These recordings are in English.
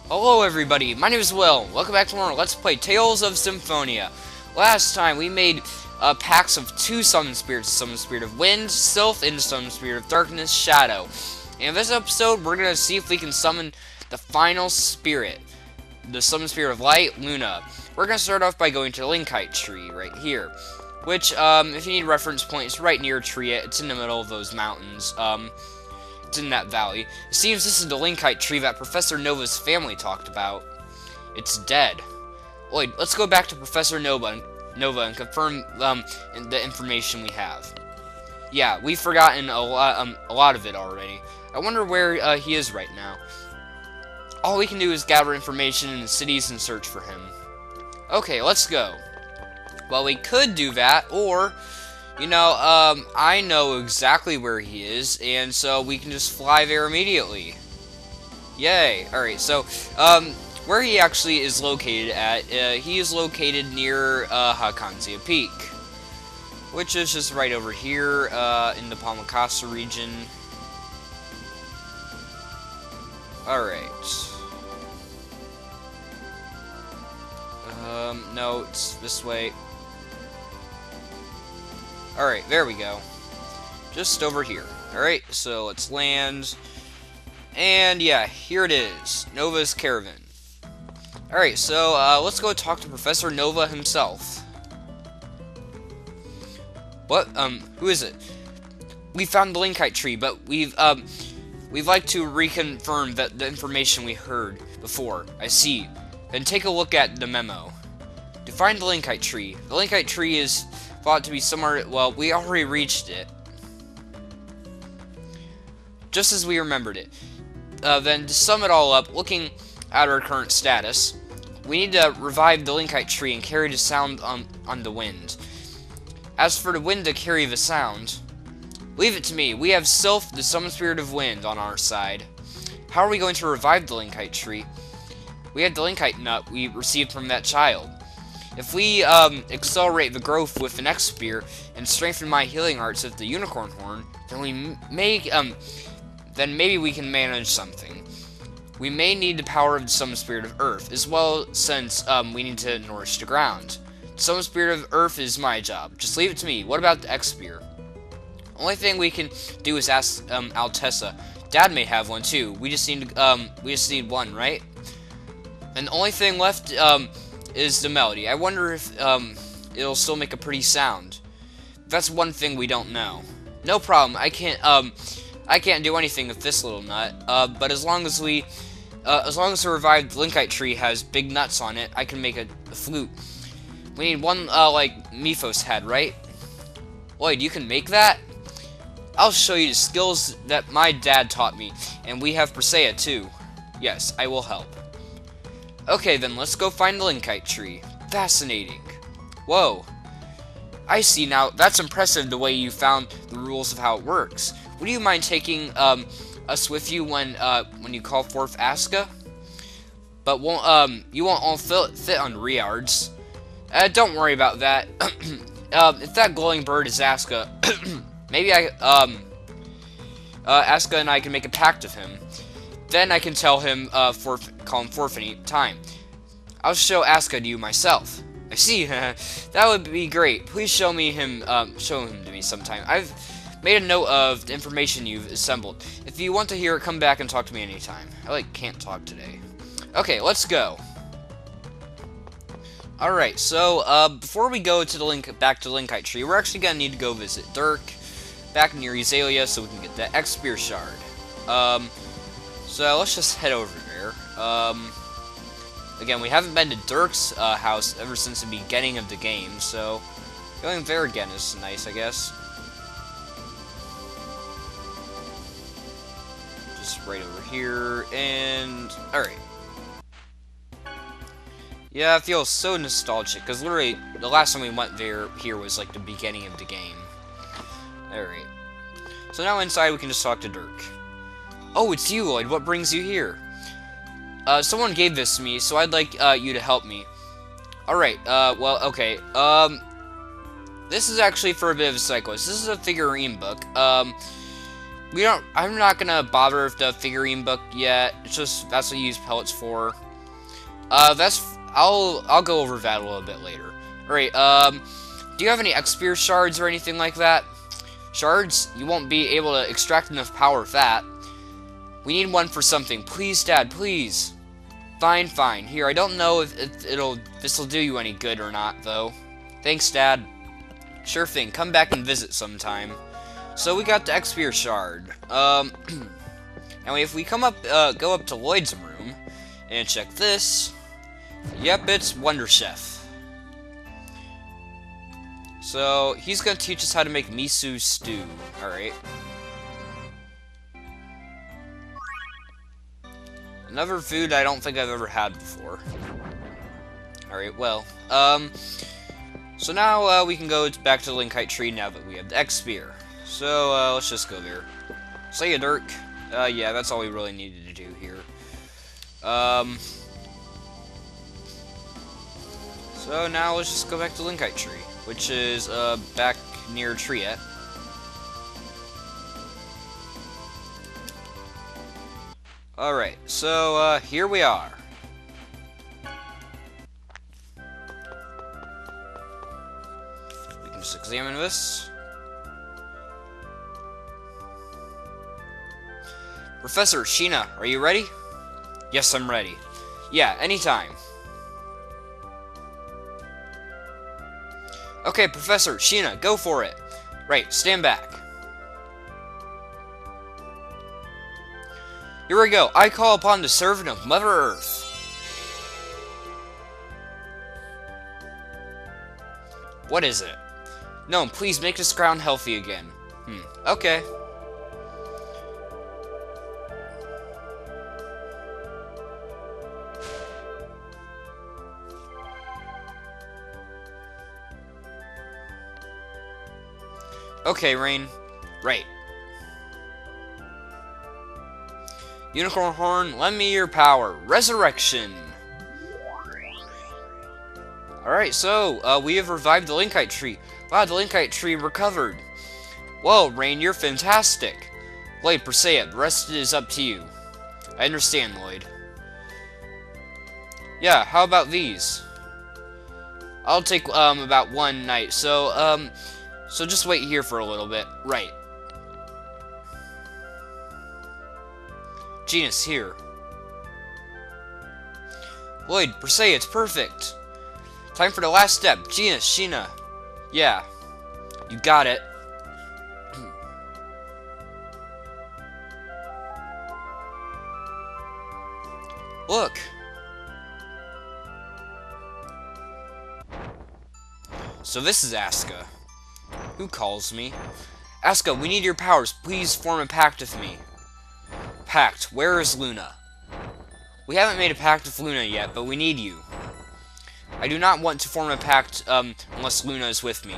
Hello everybody, my name is Will. Welcome back to more Let's Play Tales of Symphonia. Last time we made packs of two summon spirits, Summon Spirit of Wind, Sylph, and Summon Spirit of Darkness, Shadow. And in this episode, we're going to see if we can summon the final spirit, the Summon Spirit of Light, Luna. We're going to start off by going to the Linkite tree right here, which, if you need reference points, right near Tria. It's in the middle of those mountains. It's in that valley. It seems this is the Linkite tree that Professor Nova's family talked about. It's dead. Wait, let's go back to Professor Nova and confirm the information we have. Yeah, we've forgotten a lot of it already. I wonder where he is right now. All we can do is gather information in the cities and search for him. Okay, let's go. Well, we could do that, or you know, I know exactly where he is, and so we can just fly there immediately. Yay! Alright, so, where he actually is located at, he is located near, Hakanzia Peak, which is just right over here, in the Palmacasa region. Alright. No, it's this way. Alright, there we go. Just over here. Alright, so let's land. And yeah, here it is. Nova's Caravan. Alright, so let's go talk to Professor Nova himself. What? Who is it? We found the Linkite tree, but we'd like to reconfirm that the information we heard before. I see. Then take a look at the memo. To find the Linkite tree. The Linkite tree is thought to be somewhere, well, we already reached it. Just as we remembered it. Then to sum it all up, looking at our current status, we need to revive the Linkite tree and carry the sound on the wind. As for the wind to carry the sound, leave it to me. We have Sylph, the Summon Spirit of Wind, on our side. How are we going to revive the Linkite tree? We had the Linkite nut we received from that child. If we accelerate the growth with the next spear and strengthen my healing arts with the unicorn horn, then then maybe we can manage something. We may need the power of the Summon Spirit of Earth as well, since we need to nourish the ground. The Summon Spirit of Earth is my job. Just leave it to me. What about the X spear? Only thing we can do is ask Altessa. Dad may have one too. We just need one, right? And the only thing left is the melody. I wonder if it'll still make a pretty sound. That's one thing we don't know. No problem. I can't do anything with this little nut. But as long as the revived Linkite tree has big nuts on it, I can make a flute. We need one like Miphos had, right? Lloyd, you can make that? I'll show you the skills that my dad taught me, and we have Persea too. Yes, I will help. Okay, then let's go find the Linkite tree. Fascinating. Whoa. I see now. That's impressive the way you found the rules of how it works. Would you mind taking us with you when you call forth Aska? But you won't all fit on Riards. Don't worry about that. If that glowing bird is Aska, maybe Aska and I can make a pact with him. Then I can tell him, call him forth any time. I'll show Aska to you myself. I see. That would be great. Please show him to me sometime. I've made a note of the information you've assembled. If you want to hear it, come back and talk to me anytime. I can't talk today. Okay, let's go. Alright, so before we go to back to the Linkite tree, we're actually gonna need to go visit Dirk back near Ezalia so we can get the X Spear shard. So let's just head over there. Again, we haven't been to Dirk's house ever since the beginning of the game, so going there again is nice, I guess. Just right over here, and alright. Yeah, it feels so nostalgic, because literally, the last time we went here was like the beginning of the game. Alright. So now inside we can just talk to Dirk. Oh, it's you, Lloyd. What brings you here? Someone gave this to me, so I'd like you to help me. Alright, well, okay. This is actually for a bit of a cyclist. This is a figurine book. I'm not gonna bother with the figurine book yet. It's just that's what you use pellets for. I'll go over that a little bit later. Alright, do you have any X-Spear shards or anything like that? Shards? You won't be able to extract enough power with that. We need one for something. Please, Dad, please. Fine, fine. Here, I don't know if this'll do you any good or not, though. Thanks, Dad. Sure thing. Come back and visit sometime. So we got the X-Spear shard. Now if we come up, go up to Lloyd's room and check this. Yep, it's Wonder Chef. So he's gonna teach us how to make miso stew. All right. Another food I don't think I've ever had before. Alright, well, so now, we can go back to the Linkite tree now that we have the X-Spear. So, let's just go there. See ya, Dirk. Yeah, that's all we really needed to do here. So now let's just go back to the Linkite tree, which is, back near Triet. Alright, so, here we are. We can just examine this. Professor, Sheena, are you ready? Yes, I'm ready. Yeah, anytime. Okay, Professor, Sheena, go for it. Right, stand back. Here we go. I call upon the servant of Mother Earth. What is it? No, please make this ground healthy again. Okay. Okay, Rain. Right. Unicorn Horn, lend me your power. Resurrection! Alright, so, we have revived the Linkite tree. Wow, the Linkite tree recovered. Whoa, Rain, you're fantastic. Lloyd, Persea, the rest is up to you. I understand, Lloyd. Yeah, how about these? I'll take, about one night. So just wait here for a little bit. Right. Genus, here. Lloyd, Persea, it's perfect. Time for the last step. Genus, Sheena. Yeah. You got it. Look. So this is Aska. Who calls me? Aska, we need your powers. Please form a pact with me. Pact. Where is Luna? We haven't made a pact with Luna yet, but we need you. I do not want to form a pact, unless Luna is with me.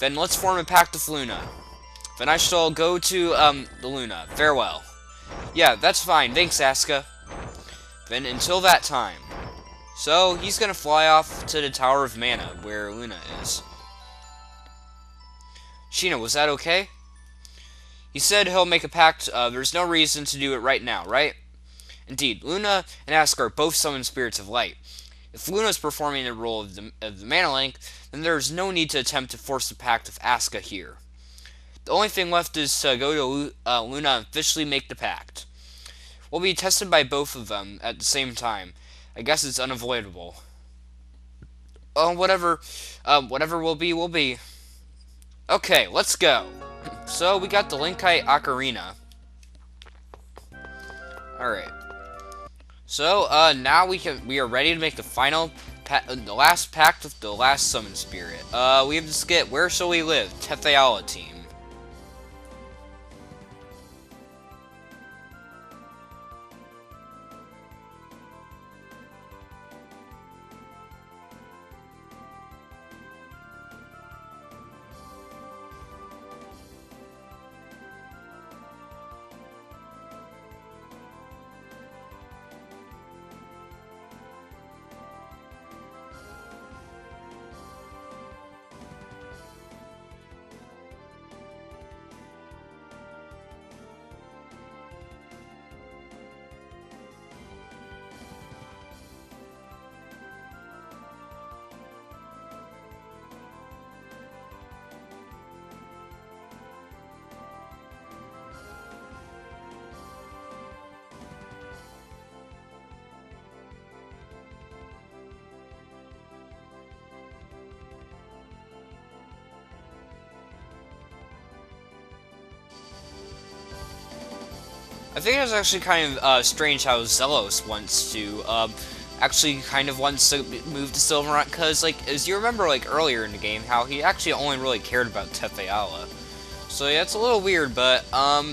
Then let's form a pact with Luna. Then I shall go to, the Luna. Farewell. Yeah, that's fine. Thanks, Aska. Then until that time. So, he's gonna fly off to the Tower of Mana, where Luna is. Sheena, was that okay? He said he'll make a pact. There's no reason to do it right now, right? Indeed, Luna and Aska are both summoned spirits of light. If Luna is performing the role of the Mana Link, then there's no need to attempt to force the pact with Aska here. The only thing left is to go to Luna and officially make the pact. We'll be tested by both of them at the same time. I guess it's unavoidable. Whatever will be, will be. Okay, let's go. So, we got the Linkite Ocarina. Alright. So, now we are ready to make the final, the last pact with the last summon spirit. We have to skip Where Shall We Live? Tetheala team. I think it's actually kind of strange how Zelos wants to, actually kind of wants to move to Silverrun, because, like, as you remember, like, earlier in the game, how he actually only really cared about Tefeala. So, yeah, it's a little weird, but,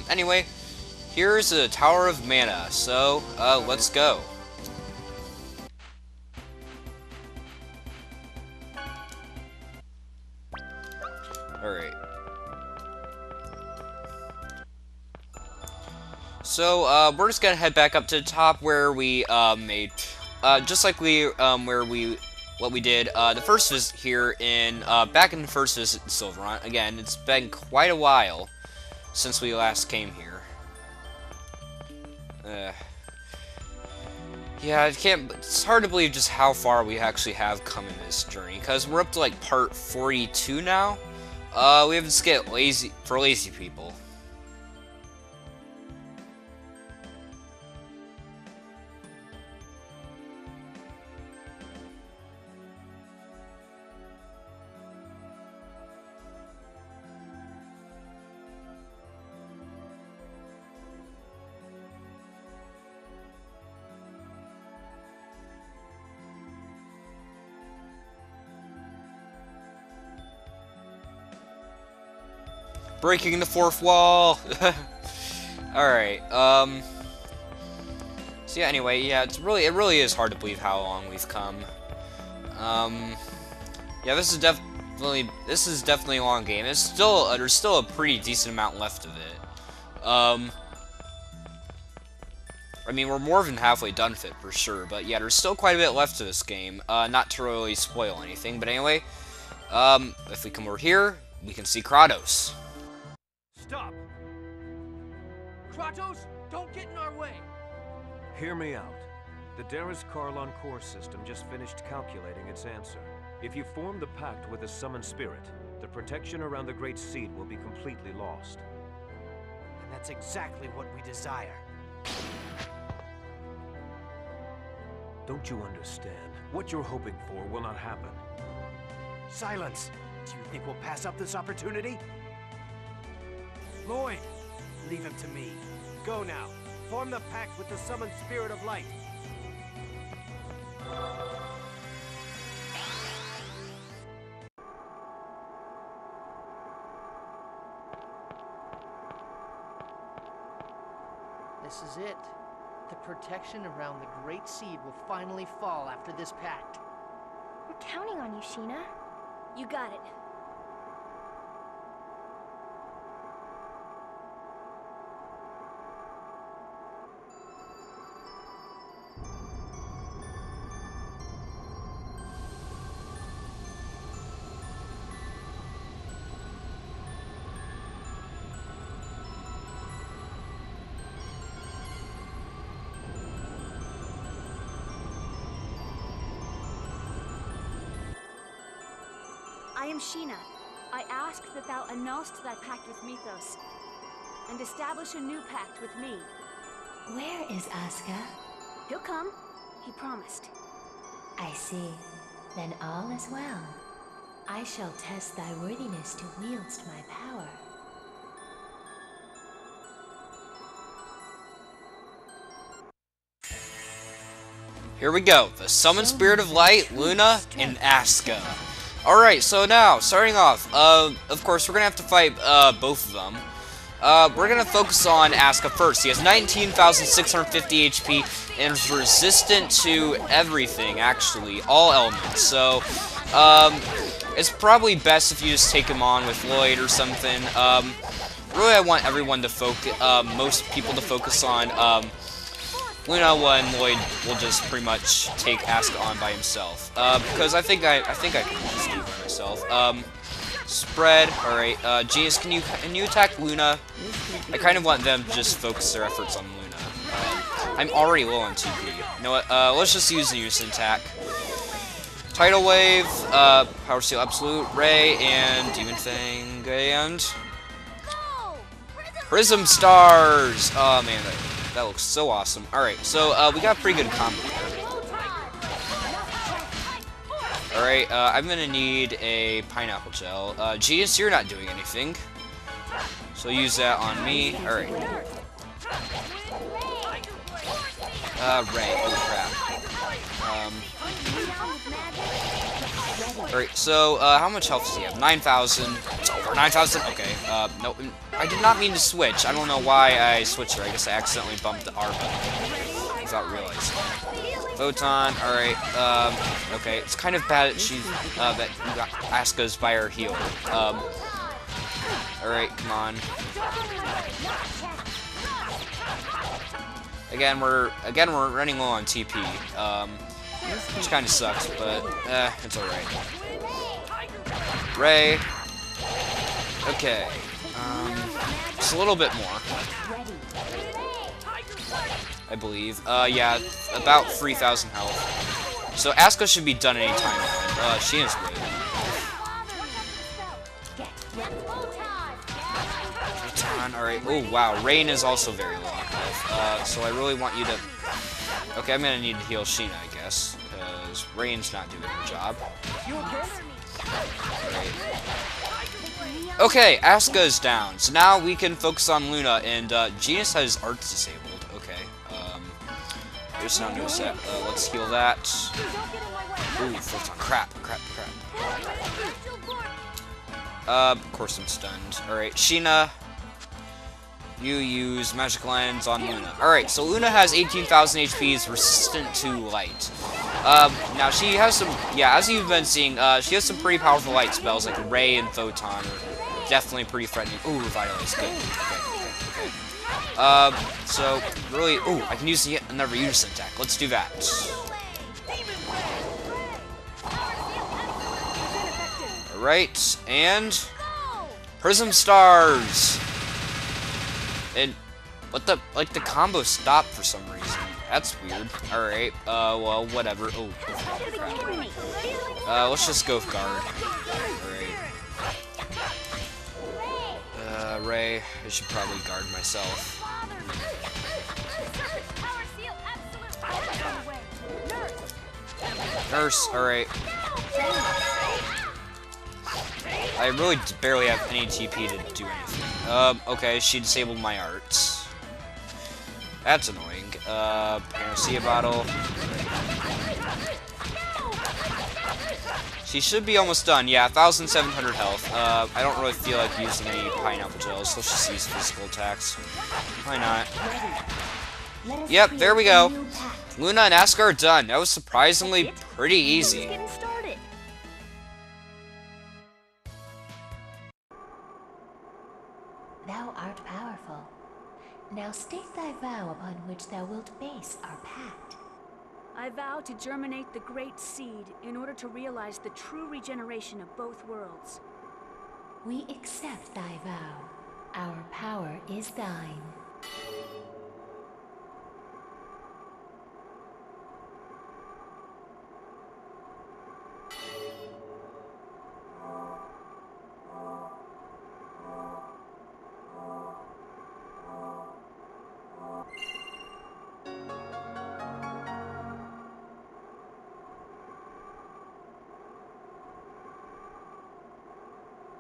anyway, here's the Tower of Mana, so, let's go. Alright. So, we're just gonna head back up to the top where we, made, just like what we did, the first visit here in, back in the first visit in Silverrun. Again, it's been quite a while since we last came here. Yeah, it's hard to believe just how far we actually have come in this journey, because we're up to, like, part 42 now. We have to skip lazy people. Breaking the fourth wall! Alright, so yeah, anyway, yeah, it really is hard to believe how long we've come. Yeah, this is definitely a long game. There's still a pretty decent amount left of it. I mean, we're more than halfway done with it, for sure, but yeah, there's still quite a bit left to this game, not to really spoil anything, but anyway, if we come over here, we can see Kratos. Stop! Kratos, don't get in our way! Hear me out. The Darius Karlon core system just finished calculating its answer. If you form the pact with a summoned spirit, the protection around the Great Seed will be completely lost. And that's exactly what we desire. Don't you understand? What you're hoping for will not happen. Silence! Do you think we'll pass up this opportunity? Lloyd, leave him to me. Go now. Form the pact with the summoned spirit of light. This is it. The protection around the Great Seed will finally fall after this pact. We're counting on you, Sheena. You got it. I am Sheena. I ask that thou annulst thy pact with Mythos, and establish a new pact with me. Where is Aska? He'll come. He promised. I see. Then all is well. I shall test thy worthiness to wield my power. Here we go. The Summoned Spirit of Light, Luna, and Aska. Alright, so now, starting off, of course, we're gonna have to fight, both of them. We're gonna focus on Aska first. He has 19,650 HP and is resistant to everything, actually. All elements. So, it's probably best if you just take him on with Lloyd or something. Really, I want everyone to focus, most people to focus on, Luna when Lloyd will just pretty much take Aska on by himself. Because I think I can just do it by myself. Spread. Alright, Genius, can you attack Luna? I kind of want them to just focus their efforts on Luna. I'm already low on TP. You know what, let's just use the Unison attack. Tidal Wave, Power Steel Absolute, Ray, and Demon Fang, and... Prism Stars! Oh man, that looks so awesome. Alright, so we got a pretty good combo there. Alright, I'm gonna need a Pineapple Gel. Genius, you're not doing anything. So use that on me. Alright. Ray. Oh crap. Alright, so, how much health does he have? 9,000. It's over 9,000? Okay, no, I did not mean to switch. I don't know why I switched her. I guess I accidentally bumped the R button without realizing. Photon, alright, okay, it's kind of bad that she's, that Aska's by her heel. Alright, come on. Again, we're running low on TP, which kind of sucks, but, it's alright. Ray. Okay, just a little bit more. I believe. Yeah, about 3,000 health. So Aska should be done anytime now. She is waiting. Alright. Oh, wow. Rain is also very low on health. So I really want you to... Okay, I'm gonna need to heal Sheena, I guess. Because Rain's not doing her job. Alright. Okay, Aska is down. So now we can focus on Luna, and Genius has arts disabled. There's no new set. Let's heal that. Ooh, photon. Crap. Of course I'm stunned. Alright, Sheena. You use Magic Lens on Luna. Alright, so Luna has 18,000 HP, is resistant to light. Now she has some, yeah, as you've been seeing, she has some pretty powerful light spells, like Ray and Photon are definitely pretty threatening. Ooh, Revitalize, good. Okay. So, really, ooh, I can use another unison attack. Let's do that. Alright, and... Prism Stars! And, what the, like, the combo stopped for some reason. That's weird. Alright, well, whatever. Oh, crap. Let's just go with guard. Alright. Ray, I should probably guard myself. Nurse, alright. I really barely have any TP to do anything. Okay, she disabled my arts. That's annoying. Panacea bottle. She should be almost done. Yeah, 1,700 health. I don't really feel like using any pineapple gels. Let's just use physical attacks. Why not? Yep, there we go. Luna and Aska are done. That was surprisingly pretty easy. Thou art powerful. Now state thy vow upon which thou wilt base our pact. I vow to germinate the great seed in order to realize the true regeneration of both worlds. We accept thy vow. Our power is thine.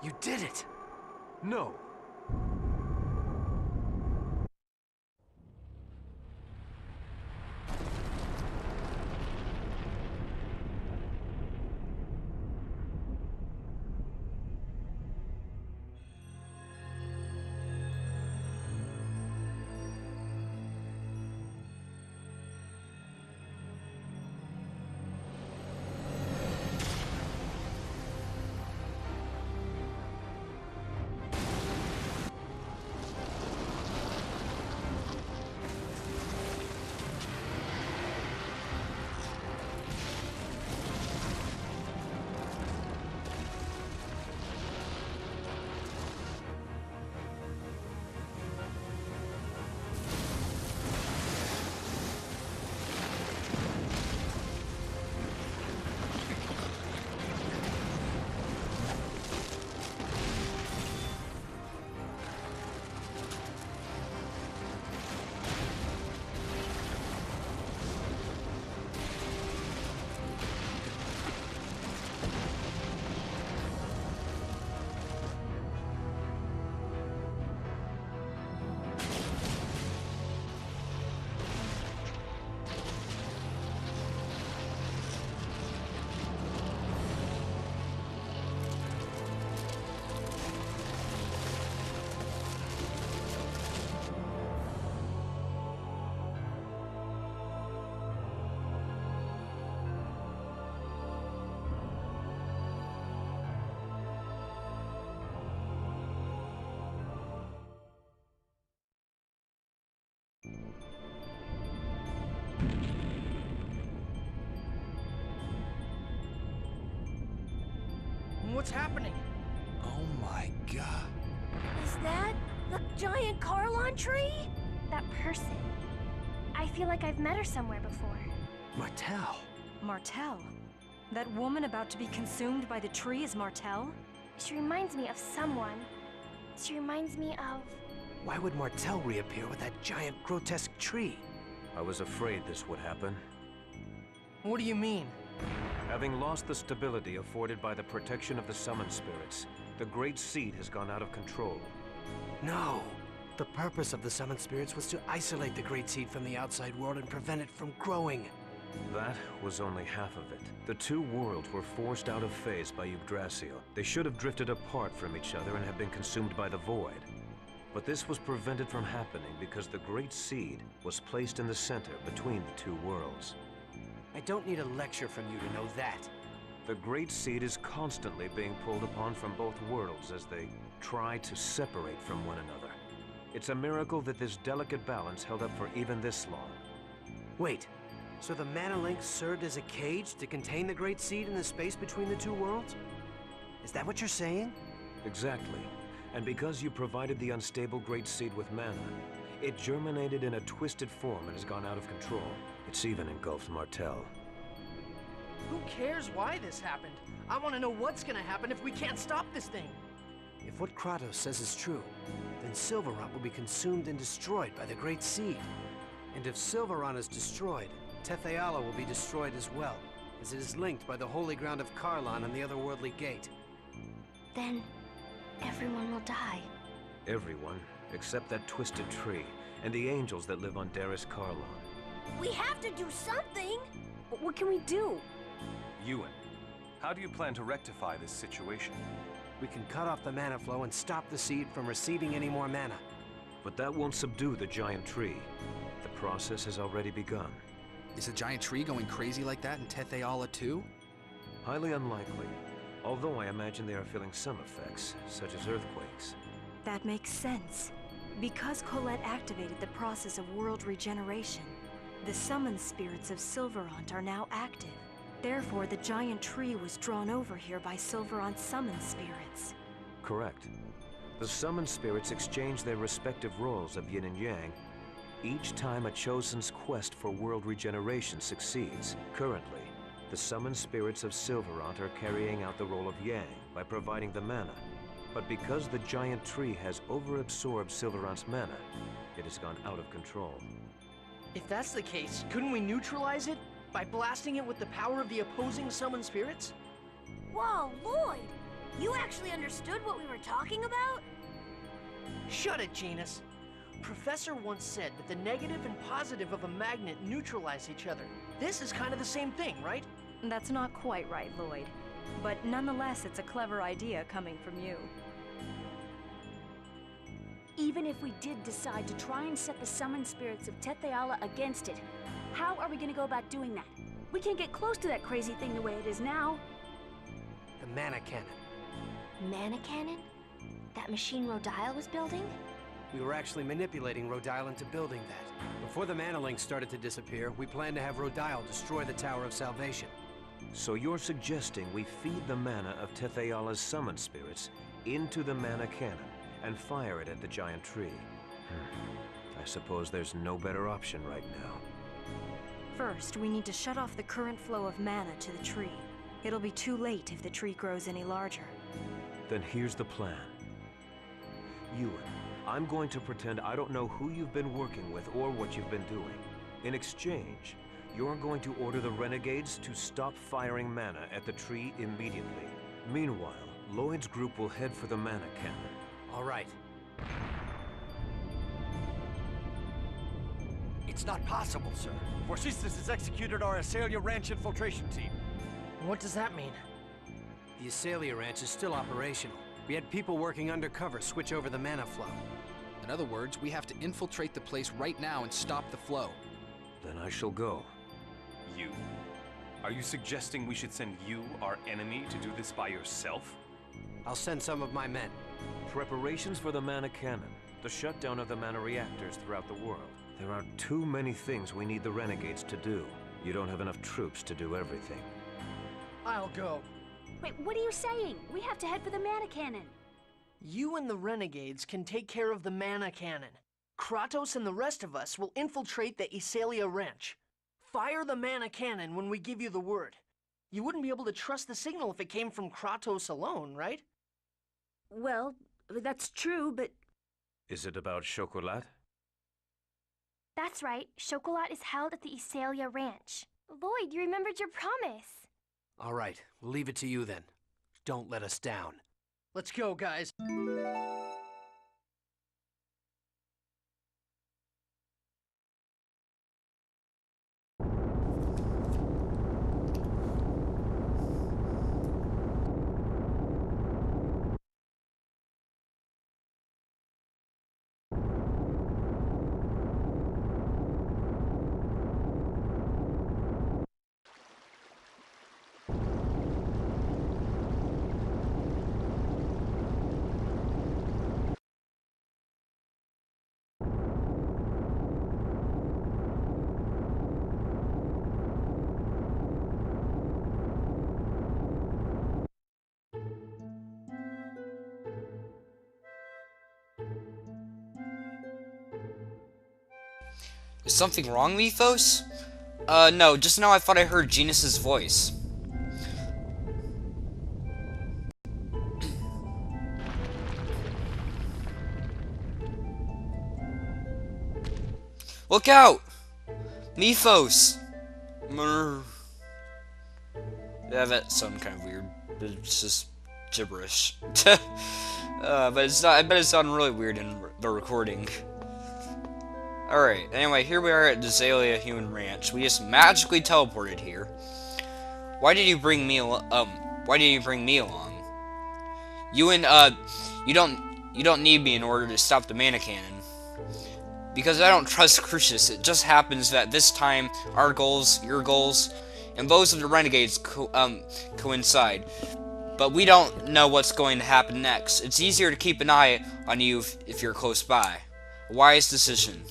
You did it! No. What's happening? Oh my god. Is that the giant Carlon tree? That person. I feel like I've met her somewhere before. Martel. Martel? That woman about to be consumed by the tree is Martel? She reminds me of someone. She reminds me of... Why would Martel reappear with that giant, grotesque tree? I was afraid this would happen. What do you mean? Having lost the stability afforded by the protection of the summon spirits, the Great Seed has gone out of control. No. The purpose of the summoned spirits was to isolate the Great Seed from the outside world and prevent it from growing. That was only half of it. The two worlds were forced out of phase by Yggdrasil. They should have drifted apart from each other and have been consumed by the void. But this was prevented from happening because the Great Seed was placed in the center between the two worlds. I don't need a lecture from you to know that. The Great Seed is constantly being pulled upon from both worlds as they try to separate from one another. It's a miracle that this delicate balance held up for even this long. Wait, so the Mana Link served as a cage to contain the Great Seed in the space between the two worlds? Is that what you're saying? Exactly. And because you provided the unstable Great Seed with mana, it germinated in a twisted form and has gone out of control. It's even engulfed Martel. Who cares why this happened? I want to know what's gonna happen if we can't stop this thing. If what Kratos says is true, then Silverant will be consumed and destroyed by the Great Seed. And if Silverant is destroyed, Tetheala will be destroyed as well, as it is linked by the holy ground of Carlon and the otherworldly gate. Then, everyone will die. Everyone, except that twisted tree, and the angels that live on Daris Carlon. We have to do something! But what can we do? Ewan, how do you plan to rectify this situation? We can cut off the mana flow and stop the seed from receiving any more mana. But that won't subdue the giant tree. The process has already begun. Is the giant tree going crazy like that in Tetheala too? Highly unlikely, although I imagine they are feeling some effects, such as earthquakes. That makes sense. Because Colette activated the process of world regeneration, the summoned spirits of Silverant are now active. Therefore, the giant tree was drawn over here by Silverant's summoned spirits. Correct. The summoned spirits exchange their respective roles of yin and yang each time a chosen's quest for world regeneration succeeds. Currently, the summoned spirits of Silverant are carrying out the role of yang by providing the mana. But because the giant tree has overabsorbed Silverant's mana, it has gone out of control. If that's the case, couldn't we neutralize it by blasting it with the power of the opposing summoned spirits? Whoa, Lloyd! You actually understood what we were talking about? Shut it, Janus. Professor once said that the negative and positive of a magnet neutralize each other. This is kind of the same thing, right? That's not quite right, Lloyd. But nonetheless, it's a clever idea coming from you. Even if we did decide to try and set the summoned spirits of Tetheala against it, how are we gonna go about doing that? We can't get close to that crazy thing the way it is now. The mana cannon. Mana cannon? That machine Rodile was building? We were actually manipulating Rodile into building that. Before the mana link started to disappear, we planned to have Rodile destroy the Tower of Salvation. So you're suggesting we feed the mana of Tetheala's summoned spirits into the mana cannon and fire it at the giant tree. I suppose there's no better option right now. First, we need to shut off the current flow of mana to the tree. It'll be too late if the tree grows any larger. Then here's the plan. Ewan, I'm going to pretend I don't know who you've been working with or what you've been doing. In exchange, you're going to order the renegades to stop firing mana at the tree immediately. Meanwhile, Lloyd's group will head for the mana cannon. All right. It's not possible, sir. Forcistas has executed our Asalia Ranch infiltration team. What does that mean? The Asalia Ranch is still operational. We had people working undercover switch over the mana flow. In other words, we have to infiltrate the place right now and stop the flow. Then I shall go. You? Are you suggesting we should send you, our enemy, to do this by yourself? I'll send some of my men. Preparations for the mana cannon, the shutdown of the mana reactors throughout the world. There are too many things we need the renegades to do. You don't have enough troops to do everything. I'll go. Wait, what are you saying? We have to head for the mana cannon. You and the renegades can take care of the mana cannon. Kratos and the rest of us will infiltrate the Isalia Ranch. Fire the mana cannon when we give you the word. You wouldn't be able to trust the signal if it came from Kratos alone, right? Well, that's true, but... Is it about Chocolat? That's right. Chocolat is held at the Isalia Ranch. Lloyd, you remembered your promise. All right, we'll leave it to you then. Don't let us down. Let's go, guys. Is something wrong, Mythos? No, just now I thought I heard Genus's voice. Look out! Mythos! Yeah, that sounded kind of weird. It's just gibberish. But it's not. I bet it sounded really weird in the recording. Alright, anyway, here we are at Isalia Human Ranch. We just magically teleported here. Why did you bring me why did you bring me along? You and, you don't need me in order to stop the mana cannon. Because I don't trust Crucius. It just happens that this time, our goals, your goals, and those of the Renegades coincide. But we don't know what's going to happen next. It's easier to keep an eye on you if you're close by. A wise decision.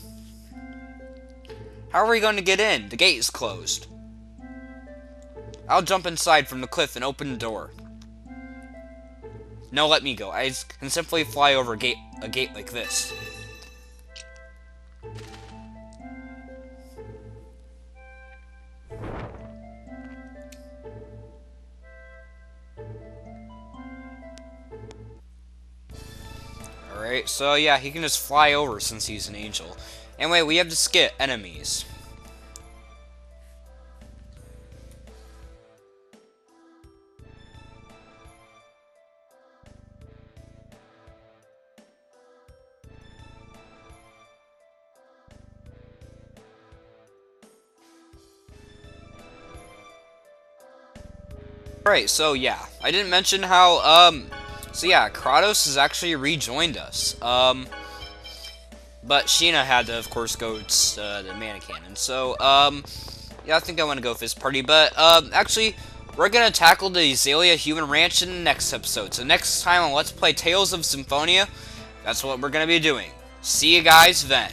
How are we going to get in? The gate is closed. I'll jump inside from the cliff and open the door. No, let me go. I can simply fly over a gate like this. Alright, so yeah, he can just fly over since he's an angel. Anyway, we have to skip enemies. Alright, so yeah, I didn't mention how, so yeah, Kratos has actually rejoined us. But Sheena had to, of course, go to the mana cannon. So, yeah, I think I want to go with this party. But, actually, we're going to tackle the Isalia Human Ranch in the next episode. So next time on Let's Play Tales of Symphonia, that's what we're going to be doing. See you guys then.